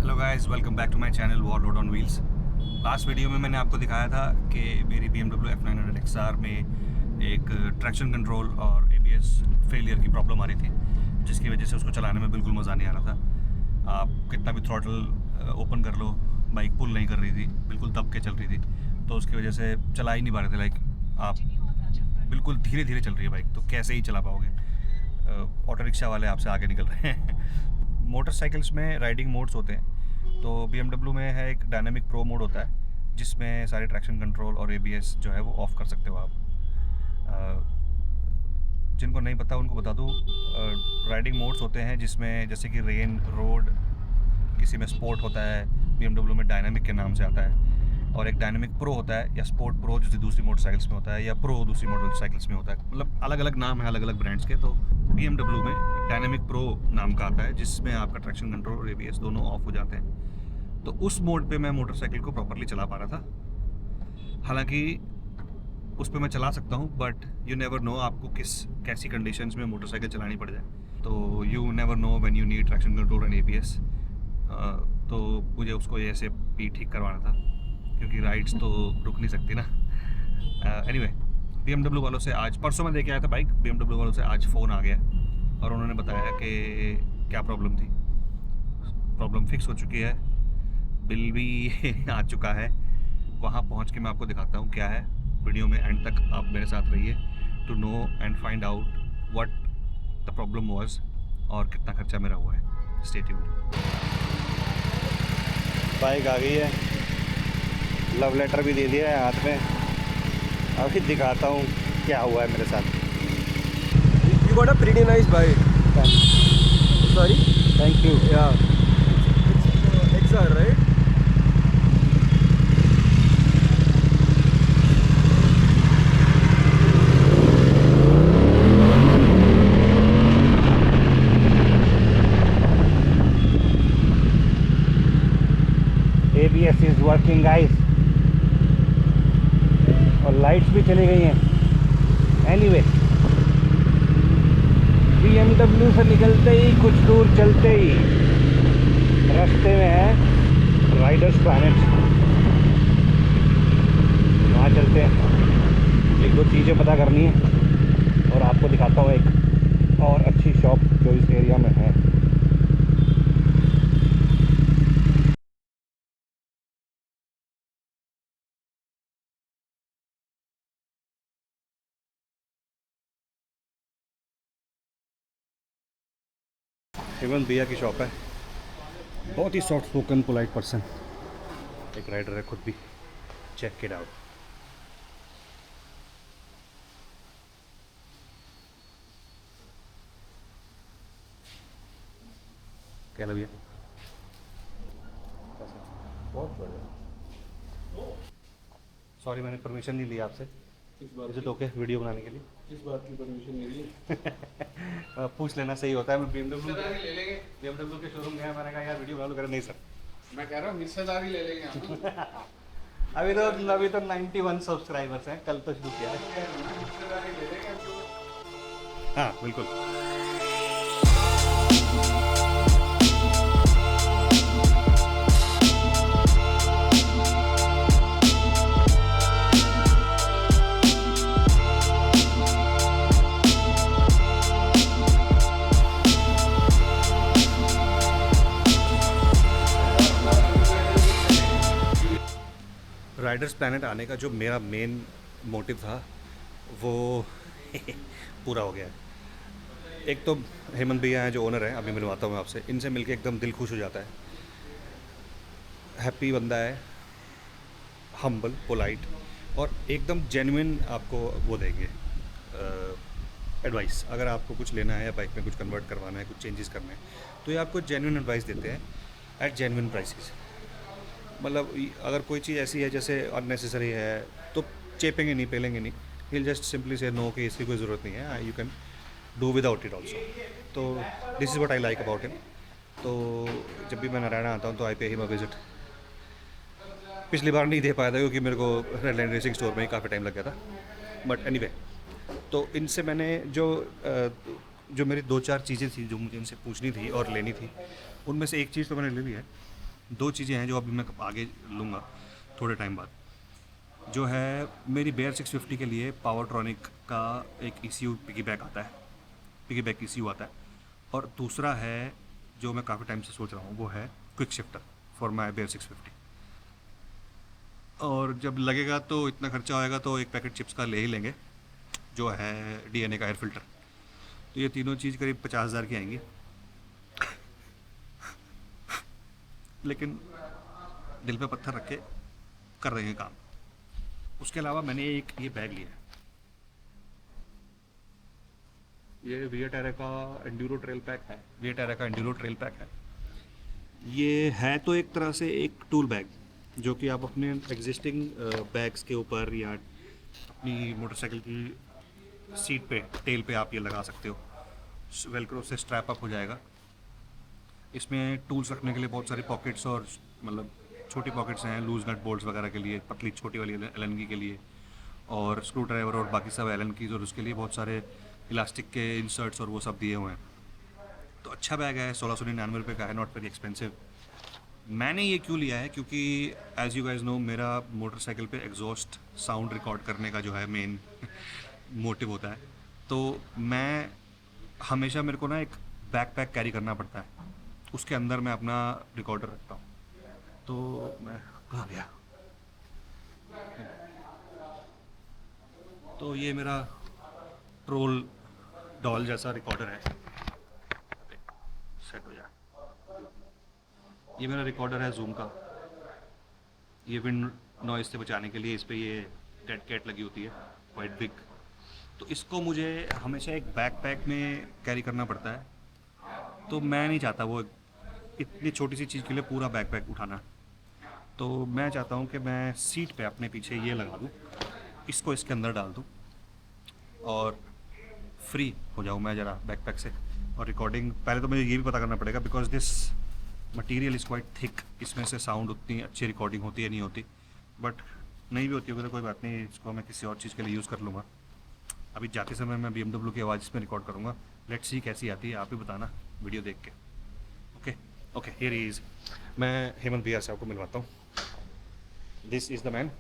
Hello guys, welcome back to my channel warlord on wheels. Last video में मैंने आपको दिखाया था कि मेरी BMW F900 XR में एक ट्रैक्शन कंट्रोल और ABS फेलियर की प्रॉब्लम आ रही थी, जिसकी वजह से उसको चलाने में बिल्कुल मज़ा नहीं आ रहा था। आप कितना भी थ्रॉटल ओपन कर लो, बाइक पुल नहीं कर रही थी, बिल्कुल दब के चल रही थी, तो उसकी वजह से चला ही नहीं पा रहे थे। लाइक आप बिल्कुल धीरे धीरे चल रही है बाइक, तो कैसे ही चला पाओगे। ऑटो रिक्शा वाले आपसे आगे निकल रहे हैं। मोटरसाइकिल्स में राइडिंग मोड्स होते हैं, तो BMW में है एक डायनामिक प्रो मोड होता है, जिसमें सारे ट्रैक्शन कंट्रोल और ABS जो है वो ऑफ़ कर सकते हो आप। जिनको नहीं पता उनको बता दूँ, राइडिंग मोड्स होते हैं जिसमें जैसे कि रेन, रोड, किसी में स्पोर्ट होता है, BMW में डायनामिक के नाम से आता है, और एक डायनामिक प्रो होता है, या स्पोर्ट प्रो जो दूसरी मोटरसाइकिल्स में होता है, या प्रो दूसरी मोटरसाइकिल्स में होता है। मतलब अलग अलग नाम है अलग अलग ब्रांड्स के। तो BMW में डायनामिक प्रो नाम का आता है, जिसमें आपका ट्रैक्शन कंट्रोल और ABS दोनों ऑफ हो जाते हैं। तो उस मोड पे मैं मोटरसाइकिल को प्रॉपरली चला पा रहा था। हालांकि उस पर मैं चला सकता हूँ, बट यू नेवर नो आपको कैसी कंडीशंस में मोटरसाइकिल चलानी पड़ जाए। तो you never know when you need traction control and ABS। तो मुझे उसको ऐसे भी ठीक करवाना था, क्योंकि राइड्स तो रुक नहीं सकती ना। एनीवे, BMW वालों से आज परसों मैं लेके आया था बाइक, BMW वालों से आज फ़ोन आ गया और उन्होंने बताया कि क्या प्रॉब्लम थी। प्रॉब्लम फिक्स हो चुकी है, बिल भी आ चुका है। वहाँ पहुँच के मैं आपको दिखाता हूँ क्या है। वीडियो में एंड तक आप मेरे साथ रहिए to know and find out what the problem was और कितना खर्चा मेरा हुआ है। Stay tuned. बाइक आ गई है, लव लेटर भी दे दिया है हाथ में। अभी दिखाता हूँ क्या हुआ है मेरे साथ। You got a pretty nice bike. Sorry? Thank you. Yeah. It's XR, right? ABS is working guys, और लाइट्स भी चली गई हैं। एनीवे, BMW से निकलते ही कुछ दूर चलते ही रास्ते में है राइडर्स प्लैनेट। वहाँ चलते हैं, एक दो चीज़ें पता करनी है, और आपको दिखाता हूँ एक और अच्छी शॉप जो इस एरिया में है। हेमंत भैया की शॉप है, बहुत ही सॉफ्ट स्पोकन पोलाइट पर्सन, एक राइडर है खुद भी। Check it out. क्या भैया? बहुत बढ़िया। सॉरी, मैंने परमिशन नहीं लिया आपसे। किस बात इसे की? टोके वीडियो बनाने के लिए। किस बात की परमिशन नहीं ली? पूछ लेना सही होता है। मैं हिस्सेदारी ले लेंगे। BMW के शोरूम गया, मैंने कहा यार वीडियो बना लो, कह रहे नहीं सर। मैं कह रहा हूँ हिस्सेदारी ले लेंगे हम। अभी तो 91 सब्सक्राइबर्स हैं, कल तो शुरू किया है। हिस्सेदारी ले लेंगे हम। हाँ बिल्कुल। राइडर्स प्लैनेट आने का जो मेरा मेन मोटिव था वो पूरा हो गया है। एक तो हेमंत भैया हैं जो ओनर हैं, अभी मिलवाता हूँ मैं आपसे। इनसे मिलके एकदम दिल खुश हो जाता है। हैप्पी बंदा है, हम्बल, पोलाइट, और एकदम जेन्युइन आपको वो देंगे एडवाइस। अगर आपको कुछ लेना है या बाइक में कुछ कन्वर्ट करवाना है, कुछ चेंजेस करने हैं, तो ये आपको जेन्युइन एडवाइस देते हैं एट जेन्युइन प्राइसेस। मतलब अगर कोई चीज़ ऐसी है जैसे अननेसेसरी है तो चेपेंगे नहीं, पेलेंगे नहीं। He just simply say no कि इसकी कोई ज़रूरत नहीं है, you can do without it also. तो this is what I like about him. तो जब भी मैं नारायण आता हूँ तो आई पे हिम अ विजिट। पिछली बार नहीं दे पाया था क्योंकि मेरे को रेड लाइन रेसिंग स्टोर में ही काफ़ी टाइम लग गया था, बट एनीवे। तो इनसे मैंने जो मेरी दो चार चीज़ें थी जो मुझे इनसे पूछनी थी और लेनी थी, उनमें से एक चीज़ तो मैंने ले ली है। दो चीज़ें हैं जो अभी मैं आगे लूँगा थोड़े टाइम बाद, जो है मेरी बेयर 650 के लिए पावरट्रॉनिक का एक ECU पिकी बैक आता है, पिकी बैक ECU आता है, और दूसरा है जो मैं काफ़ी टाइम से सोच रहा हूँ वो है quick shifter for my Bear 650। और जब लगेगा तो इतना खर्चा होएगा तो एक पैकेट चिप्स का ले ही लेंगे, जो है DNA का एयर फिल्टर। तो ये तीनों चीज़ करीब 50,000 की आएंगी, लेकिन दिल पे पत्थर रख के कर रहे हैं काम। उसके अलावा मैंने एक ये बैग लिया है, ये विएटेरा का एंड्यूरो ट्रेल पैक है, विएटेरा का एंड्यूरो ट्रेल पैक है। ये है तो एक तरह से एक टूल बैग जो कि आप अपने एग्जिस्टिंग बैग्स के ऊपर या अपनी मोटरसाइकिल की सीट पे, टेल पे आप ये लगा सकते हो। वेलक्रो से स्ट्रैप अप हो जाएगा। इसमें टूल्स रखने के लिए बहुत सारी पॉकेट्स और मतलब छोटी पॉकेट्स हैं, लूज नट बोल्ट्स वगैरह के लिए, पतली छोटी वाली एलन की के लिए, और स्क्रू ड्राइवर और बाकी सब एलन कीज, और उसके लिए बहुत सारे इलास्टिक के इंसर्ट्स और वो सब दिए हुए हैं। तो अच्छा बैग है, 1699 रुपये का है, नॉट वेरी एक्सपेंसिव। मैंने ये क्यों लिया है, क्योंकि एज़ यू गाइज नो मेरा मोटरसाइकिल पे एग्जॉस्ट साउंड रिकॉर्ड करने का जो है मेन मोटिव होता है। तो मैं हमेशा, मेरे को ना एक बैकपैक कैरी करना पड़ता है, उसके अंदर मैं अपना रिकॉर्डर रखता हूँ। तो मैं कहाँ गया, तो ये मेरा ट्रोल डॉल जैसा रिकॉर्डर है, सेट हो जाए। ये मेरा रिकॉर्डर है जूम का, ये विंड नॉइज़ से बचाने के लिए इस पर ये डेड कैट लगी होती है वाइट बिग। तो इसको मुझे हमेशा एक बैकपैक में कैरी करना पड़ता है, तो मैं नहीं चाहता वो इतनी छोटी सी चीज़ के लिए पूरा बैकपैक उठाना। तो मैं चाहता हूँ कि मैं सीट पे अपने पीछे ये लगा दूँ, इसको इसके अंदर डाल दूँ और फ्री हो जाऊँ मैं ज़रा बैकपैक से। और रिकॉर्डिंग पहले तो मुझे ये भी पता करना पड़ेगा, because this material is quite thick, इसमें से साउंड उतनी अच्छी रिकॉर्डिंग होती है नहीं होती, बट नहीं भी होती होगी तो कोई बात नहीं, इसको मैं किसी और चीज़ के लिए यूज़ कर लूँगा। अभी जाते समय मैं BMW की आवाज़ इसमें रिकॉर्ड करूँगा, लेट्स सी कैसी आती है, आप ही बताना वीडियो देख के। Okay okay, here he is. मैं हेमंत भैया से आपको मिलवाता हूँ। This is the man.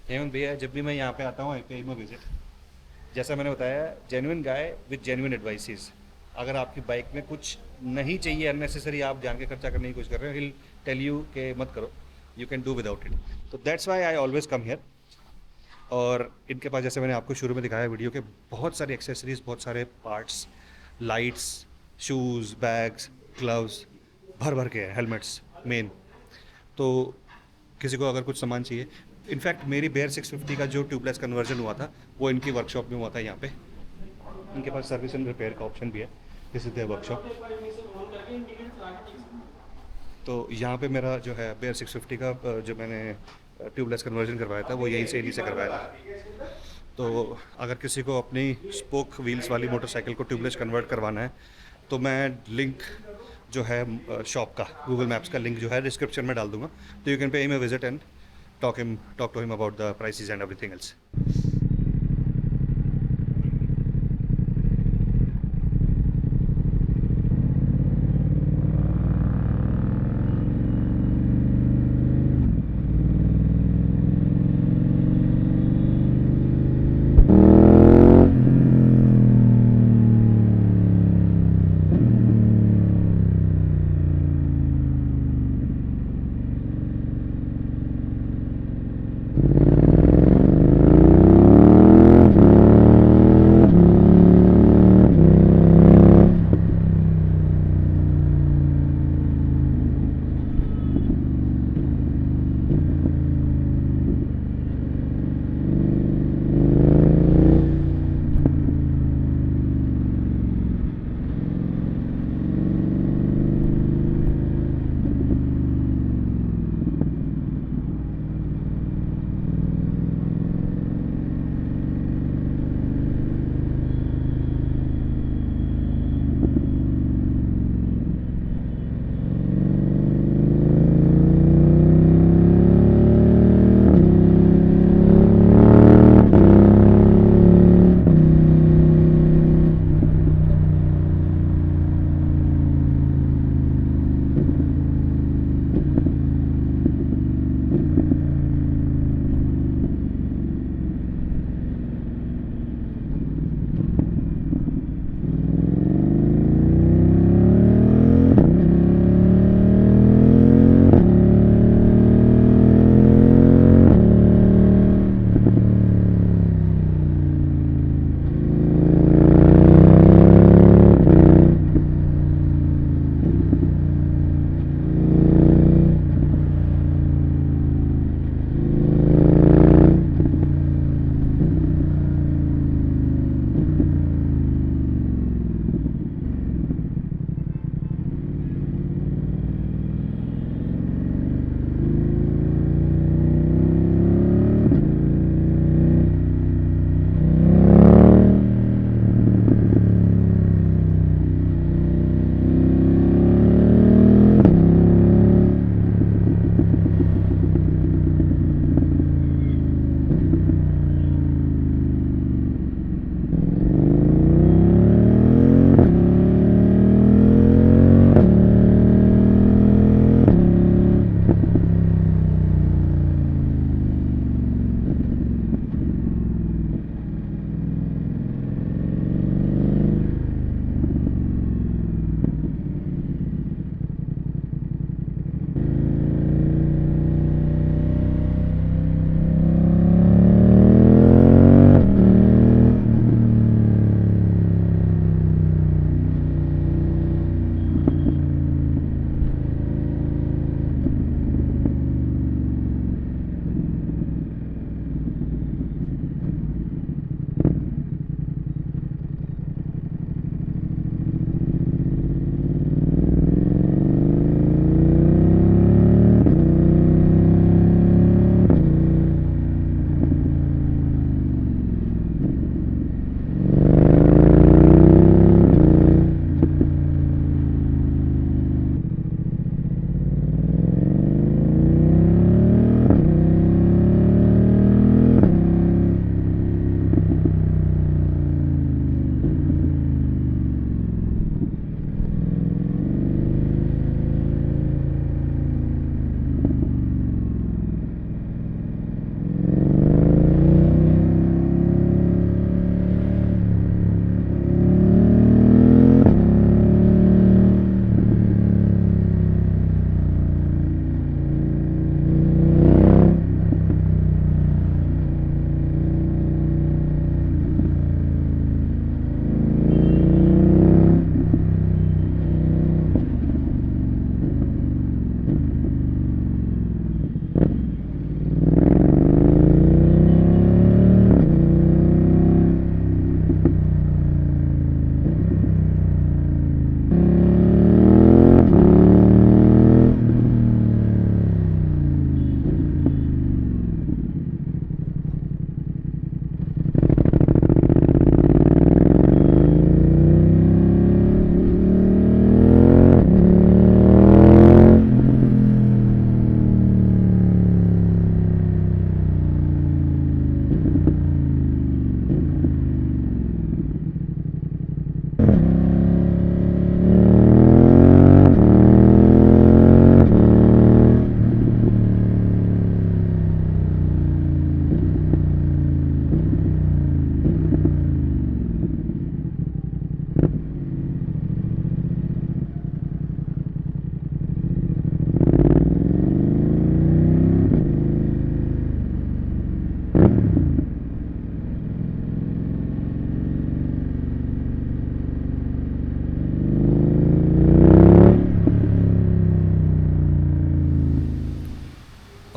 Hemant भैया, जब भी मैं यहाँ पे आता हूँ, आई पे हिम विजिट। जैसा मैंने बताया, genuine guy with genuine advices. अगर आपकी बाइक में कुछ नहीं चाहिए अननेसेसरी, आप जान के खर्चा करने की कोशिश कर रहे हो, हिल टेल यू के मत करो, you can do without it. तो that's why I always come here. और इनके पास, जैसे मैंने आपको शुरू में दिखाया वीडियो के, बहुत सारी एक्सेसरीज, बहुत सारे parts, lights, shoes, bags, gloves भर भर के है, हेलमेट्स मेन। तो किसी को अगर कुछ सामान चाहिए, इनफैक्ट मेरी बेयर 650 का जो ट्यूबलेस कन्वर्जन हुआ था वो इनकी वर्कशॉप में हुआ था। यहाँ पे इनके पास सर्विस एंड रिपेयर का ऑप्शन भी है, दिस इज देयर वर्कशॉप। तो यहाँ पे मेरा जो है बेयर 650 का जो मैंने ट्यूबलेस कन्वर्जन करवाया था वो यहीं से, इन्हीं से करवाया था। तो अगर किसी को अपनी स्पोक व्हील्स वाली मोटरसाइकिल को ट्यूबलेस कन्वर्ट करवाना है तो मैं लिंक जो है शॉप का, गूगल मैप्स का लिंक जो है डिस्क्रिप्शन में डाल दूंगा, तो you can pay him a visit and talk to him about the prices and everything else.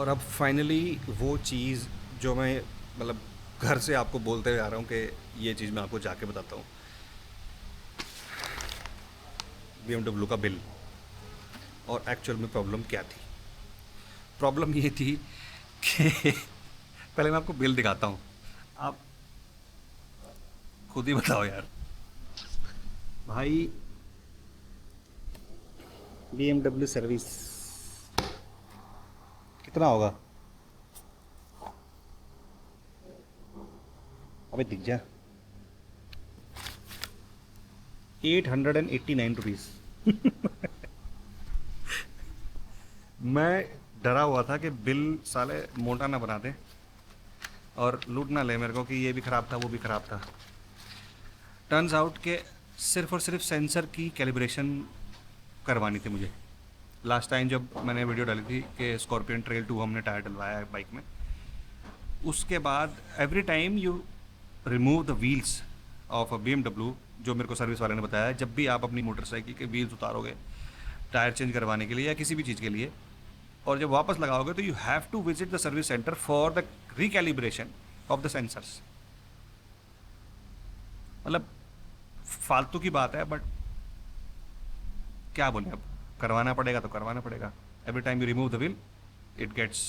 और अब फाइनली वो चीज़ जो मैं मतलब घर से आपको बोलते हुए आ रहा हूँ कि ये चीज़ मैं आपको जाके बताता हूँ। BMW का बिल, और एक्चुअल में प्रॉब्लम क्या थी। प्रॉब्लम ये थी कि पहले मैं आपको बिल दिखाता हूँ, आप खुद ही बताओ यार। भाई BMW सर्विस कितना होगा? अबे दिख जा, 889 रुपीज़। मैं डरा हुआ था कि बिल साले मोटा ना बना दे और लूट ना ले मेरे को कि ये भी ख़राब था वो भी ख़राब था। टर्न्स आउट के सिर्फ और सिर्फ सेंसर की कैलिब्रेशन करवानी थी मुझे। लास्ट टाइम जब मैंने वीडियो डाली थी कि स्कॉर्पियन ट्रेल 2 हमने टायर डलवाया है बाइक में, उसके बाद every time you remove the wheels of a BMW, जो मेरे को सर्विस वाले ने बताया, जब भी आप अपनी मोटरसाइकिल के व्हील्स उतारोगे टायर चेंज करवाने के लिए या किसी भी चीज़ के लिए, और जब वापस लगाओगे तो you have to visit the service centre for the recalibration of the sensors. मतलब फालतू की बात है, बट क्या बोले, अब करवाना पड़ेगा तो करवाना पड़ेगा। Every time you remove the wheel it gets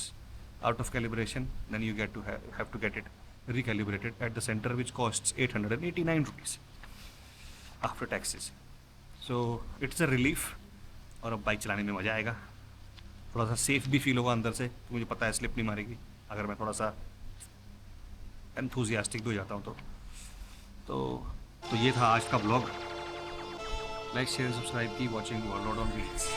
out of calibration, then you get to have to get it recalibrated at the center, which costs 889 rupees after taxes. So it's a relief, और अब bike चलाने में मज़ा आएगा, थोड़ा सा safe भी feel होगा अंदर से, तो मुझे पता है स्लिप नहीं मारेगी अगर मैं थोड़ा सा एंथुजियास्टिक भी हो जाता हूँ तो ये था आज का ब्लॉग। लाइक शेयर सब्सक्राइब की वॉचिंग ओवरलोड ऑन रील्स।